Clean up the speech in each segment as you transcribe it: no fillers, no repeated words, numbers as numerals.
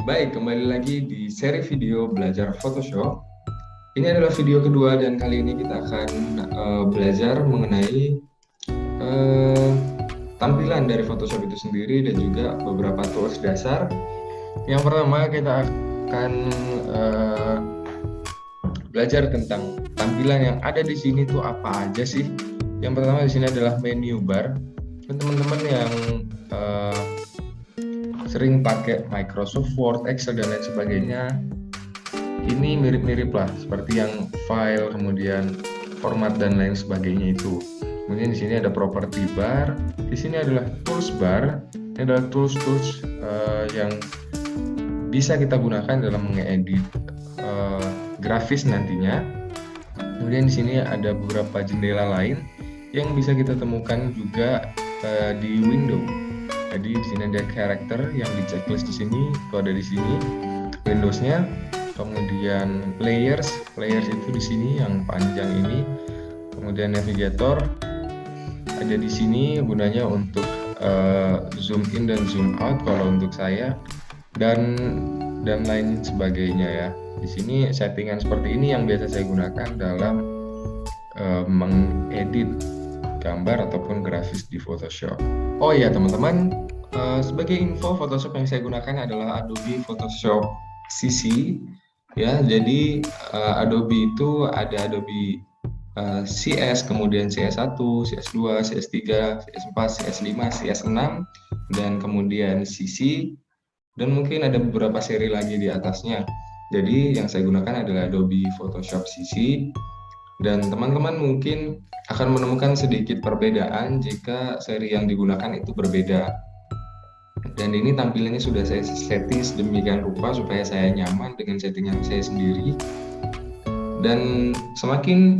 Baik, kembali lagi di seri video belajar Photoshop. Ini adalah video kedua dan kali ini kita akan belajar mengenai eh, tampilan dari Photoshop itu sendiri dan juga beberapa tools dasar. Yang pertama kita akan eh, belajar tentang tampilan yang ada di sini tuh apa aja sih. Yang pertama di sini adalah menu bar. Teman-teman yang eh, sering pakai Microsoft Word, Excel dan lain sebagainya, ini mirip-mirip lah seperti yang file, kemudian format dan lain sebagainya itu. Kemudian di sini ada property bar, di sini adalah tools bar. Ini adalah tools-tools yang bisa kita gunakan dalam mengedit grafis nantinya. Kemudian di sini ada beberapa jendela lain yang bisa kita temukan juga di window. Jadi di sini ada character yang di checklist di sini, itu ada di sini Windowsnya. Kemudian layers itu di sini yang panjang ini. Kemudian navigator ada di sini gunanya untuk zoom in dan zoom out kalau untuk saya, dan lain sebagainya ya. Di sini settingan seperti ini yang biasa saya gunakan dalam mengedit gambar ataupun grafis di Photoshop. Oh iya teman-teman, sebagai info Photoshop yang saya gunakan adalah Adobe Photoshop CC ya. Jadi Adobe itu ada Adobe CS, kemudian CS1, CS2, CS3, CS4, CS5, CS6, dan kemudian CC, dan mungkin ada beberapa seri lagi di atasnya. Jadi yang saya gunakan adalah Adobe Photoshop CC, dan teman-teman mungkin akan menemukan sedikit perbedaan jika seri yang digunakan itu berbeda. Dan ini tampilannya sudah saya setting sedemikian rupa supaya saya nyaman dengan settingan saya sendiri. Dan semakin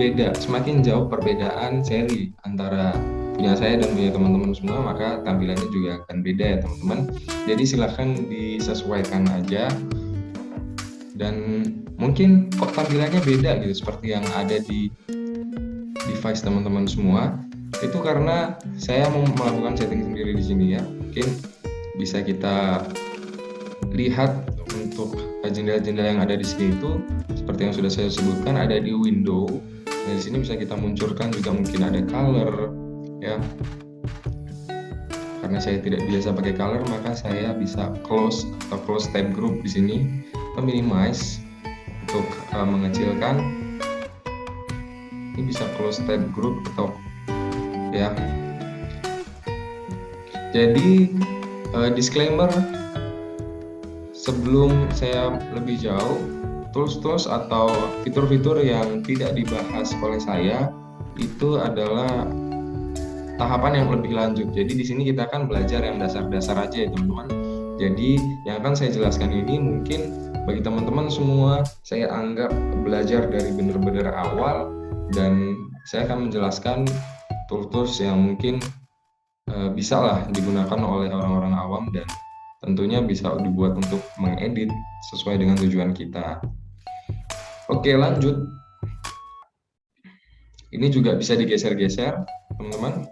beda, semakin jauh perbedaan seri antara punya saya dan punya teman-teman semua, maka tampilannya juga akan beda ya teman-teman. Jadi silahkan disesuaikan aja. Dan mungkin kok tampilannya beda gitu seperti yang ada di device teman-teman semua, itu karena saya mau melakukan setting sendiri di sini ya. Mungkin bisa kita lihat untuk jendela-jendela yang ada di sini itu seperti yang sudah saya sebutkan ada di window. Nah, di sini bisa kita munculkan juga mungkin ada color ya. Karena saya tidak biasa pakai color, maka saya bisa close atau close tab group di sini, atau minimize untuk mengecilkan. Ini bisa close tab group atau ya. Jadi disclaimer sebelum saya lebih jauh, tools-tools atau fitur-fitur yang tidak dibahas oleh saya itu adalah tahapan yang lebih lanjut. Jadi di sini kita akan belajar yang dasar-dasar aja ya teman-teman. Jadi yang akan saya jelaskan ini mungkin bagi teman-teman semua saya anggap belajar dari benar-benar awal, dan saya akan menjelaskan tools-tools yang mungkin bisa lah digunakan oleh orang-orang awam dan tentunya bisa dibuat untuk mengedit sesuai dengan tujuan kita. Oke, lanjut. Ini juga bisa digeser-geser teman-teman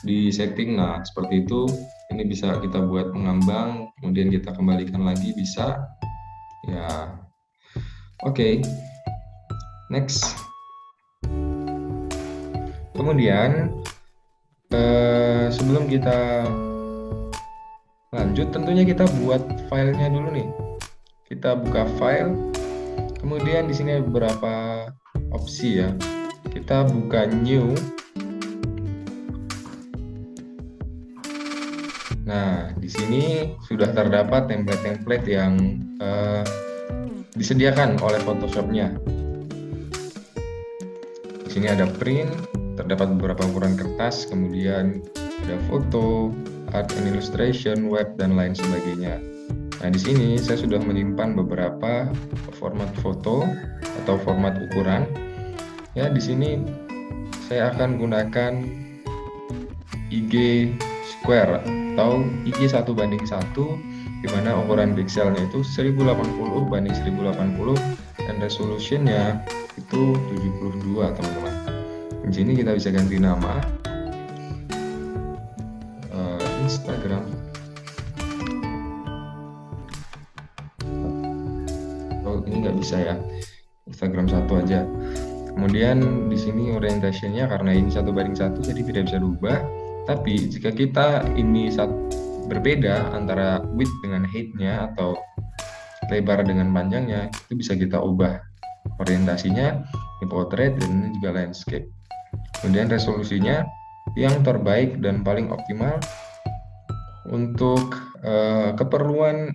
di setting. Nah seperti itu, ini bisa kita buat mengambang, kemudian kita kembalikan lagi bisa ya. Oke, next. Kemudian sebelum kita lanjut, tentunya kita buat filenya dulu nih. Kita buka file, kemudian di sini ada beberapa opsi ya. Kita buka new. Nah, di sini sudah terdapat template-template yang disediakan oleh Photoshop-nya. Di sini ada print, terdapat beberapa ukuran kertas, kemudian ada foto, art and illustration, web, dan lain sebagainya. Nah, di sini saya sudah menyimpan beberapa format foto atau format ukuran. Ya, di sini saya akan gunakan IG square atau IG 1:1, di mana ukuran pixelnya itu 1080 banding 1080 dan resolutionnya itu 72 teman-teman. Di sini kita bisa ganti nama Instagram. ini nggak bisa ya, Instagram satu aja. Kemudian di sini orientationnya karena ini 1:1 jadi tidak bisa diubah. Tapi jika kita ini berbeda antara width dengan height-nya atau lebar dengan panjangnya, itu bisa kita ubah orientasinya di portrait dan ini juga landscape. Kemudian resolusinya yang terbaik dan paling optimal untuk keperluan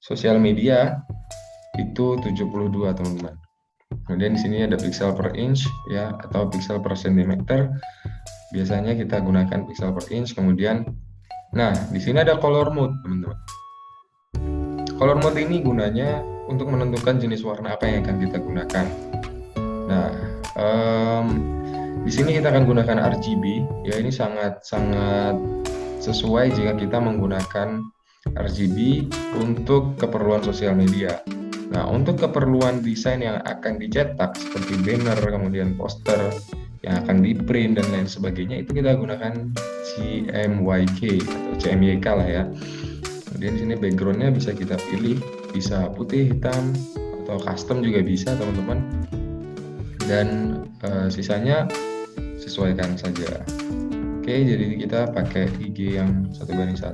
sosial media itu 72 teman-teman. Kemudian di sini ada pixel per inch ya atau pixel per centimeter. Biasanya kita gunakan pixel per inch. Kemudian nah, di sini ada color mode, teman-teman. Color mode ini gunanya untuk menentukan jenis warna apa yang akan kita gunakan. Nah, di sini kita akan gunakan RGB. Ya, ini sangat sesuai jika kita menggunakan RGB untuk keperluan sosial media. Nah, untuk keperluan desain yang akan dicetak seperti banner, kemudian poster yang akan di print dan lain sebagainya, itu kita gunakan CMYK atau CMYK lah ya. Kemudian di sini backgroundnya bisa kita pilih, bisa putih, hitam, atau custom juga bisa teman-teman. Dan sisanya sesuaikan saja. Oke, jadi kita pakai IG yang 1:1.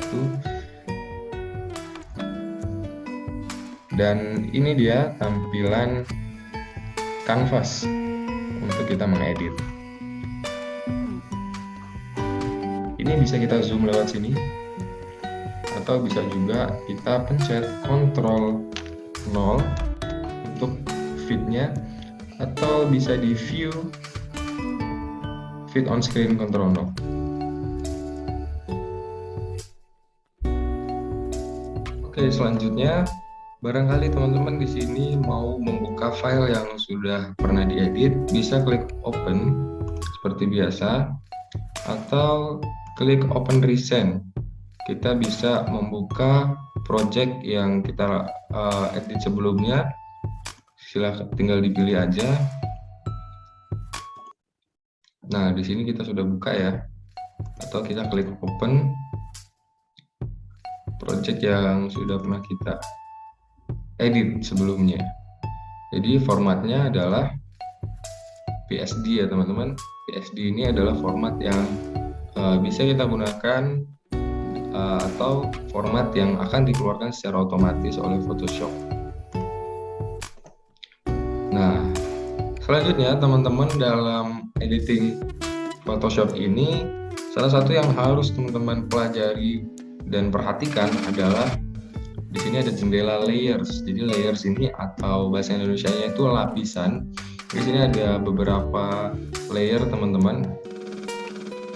Dan ini dia tampilan kanvas untuk kita mengedit. Ini bisa kita zoom lewat sini, atau bisa juga kita pencet Ctrl 0 untuk feed-nya, atau bisa di view feed on screen Ctrl 0. Oke, selanjutnya barangkali teman-teman di sini mau membuka file yang sudah pernah diedit, bisa klik open seperti biasa atau klik open recent. Kita bisa membuka project yang kita edit sebelumnya. Silahkan tinggal dipilih aja. Nah, di sini kita sudah buka ya. Atau kita klik open project yang sudah pernah kita edit sebelumnya. Jadi formatnya adalah PSD ya teman-teman. PSD ini adalah format yang bisa kita gunakan atau format yang akan dikeluarkan secara otomatis oleh Photoshop. Nah, selanjutnya teman-teman dalam editing Photoshop ini, salah satu yang harus teman-teman pelajari dan perhatikan adalah di sini ada jendela layers. Jadi layers ini atau bahasa Indonesianya itu lapisan. Di sini ada beberapa layer teman-teman.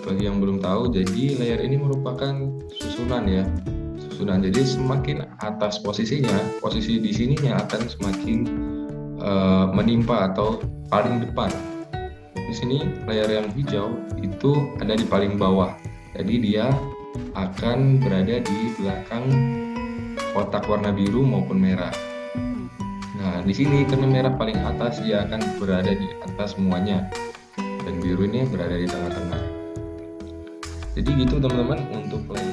Bagi yang belum tahu, jadi layer ini merupakan susunan ya. Susunan. Jadi semakin atas posisinya, posisi di sininya akan semakin menimpa atau paling depan. Di sini layer yang hijau itu ada di paling bawah. Jadi dia akan berada di belakang kotak warna biru maupun merah. Nah, di sini karena merah paling atas, dia akan berada di atas semuanya, dan biru ini berada di tengah-tengah. Jadi gitu teman-teman untuk layer.